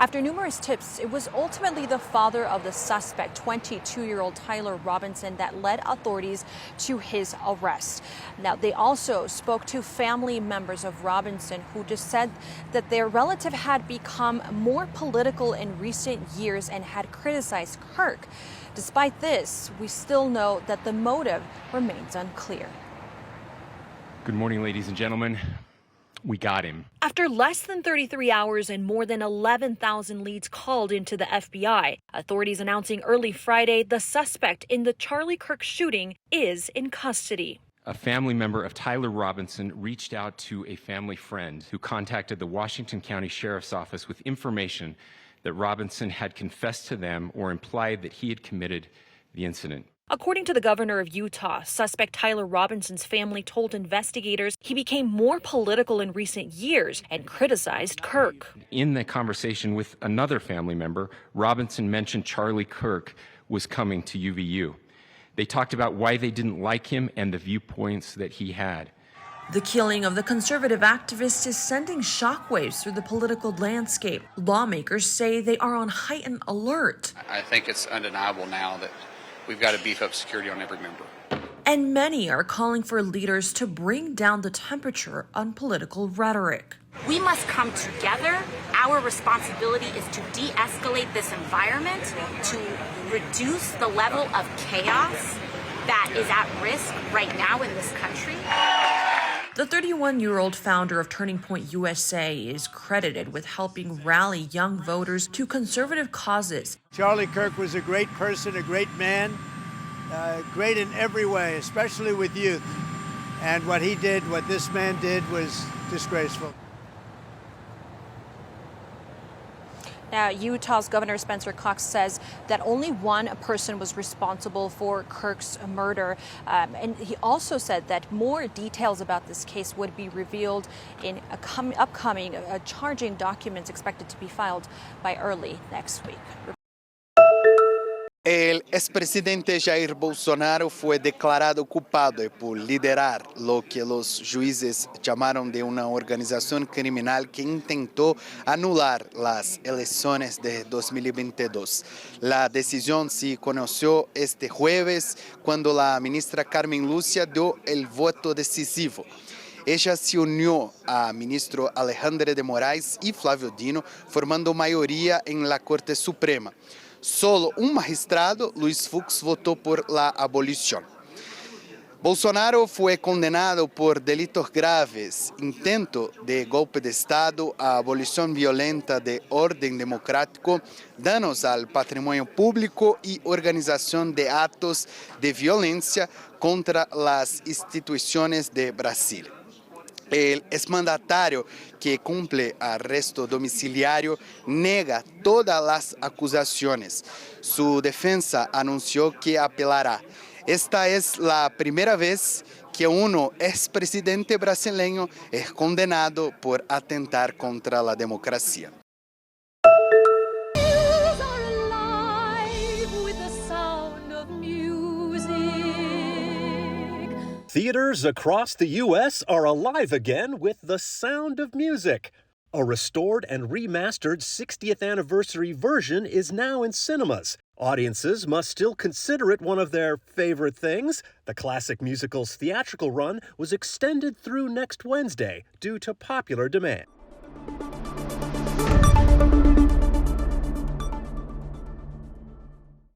After numerous tips, it was ultimately the father of the suspect, 22-year-old Tyler Robinson, that led authorities to his arrest. Now, they also spoke to family members of Robinson who just said that their relative had become more political in recent years and had criticized Kirk. Despite this, we still know that the motive remains unclear. Good morning, ladies and gentlemen. We got him. After less than 33 hours and more than 11,000 leads called into the FBI, authorities announcing early Friday the suspect in the Charlie Kirk shooting is in custody. A family member of Tyler Robinson reached out to a family friend who contacted the Washington County Sheriff's Office with information that Robinson had confessed to them or implied that he had committed the incident. According to the governor of Utah, suspect Tyler Robinson's family told investigators he became more political in recent years and criticized Kirk. In the conversation with another family member, Robinson mentioned Charlie Kirk was coming to UVU. They talked about why they didn't like him and the viewpoints that he had. The killing of the conservative activist is sending shockwaves through the political landscape. Lawmakers say they are on heightened alert. I think it's undeniable now that we've got to beef up security on every member. And many are calling for leaders to bring down the temperature on political rhetoric. We must come together. Our responsibility is to de-escalate this environment, to reduce the level of chaos that is at risk right now in this country. The 31-year-old founder of Turning Point USA is credited with helping rally young voters to conservative causes. Charlie Kirk was a great person, a great man, great in every way, especially with youth. And what he did, what this man did, was disgraceful. Now, Utah's Governor Spencer Cox says that only one person was responsible for Kirk's murder. And he also said that more details about this case would be revealed in upcoming charging documents expected to be filed by early next week. El expresidente Jair Bolsonaro fue declarado culpable por liderar lo que los jueces llamaron de una organización criminal que intentó anular las elecciones de 2022. La decisión se conoció este jueves cuando la ministra Carmen Lúcia dio el voto decisivo. Ella se unió a ministro Alexandre de Moraes y Flávio Dino, formando mayoría en la Corte Suprema. Solo un magistrado, Luis Fux, votó por la abolición. Bolsonaro fue condenado por delitos graves, intento de golpe de Estado, abolición violenta de orden democrático, daños al patrimonio público y organización de actos de violencia contra las instituciones de Brasil. El exmandatario, que cumple arresto domiciliario, nega todas las acusaciones. Su defensa anunció que apelará. Esta es la primera vez que un expresidente brasileño es condenado por atentar contra la democracia. Theaters across the U.S. are alive again with The Sound of Music. A restored and remastered 60th anniversary version is now in cinemas. Audiences must still consider it one of their favorite things. The classic musical's theatrical run was extended through next Wednesday due to popular demand.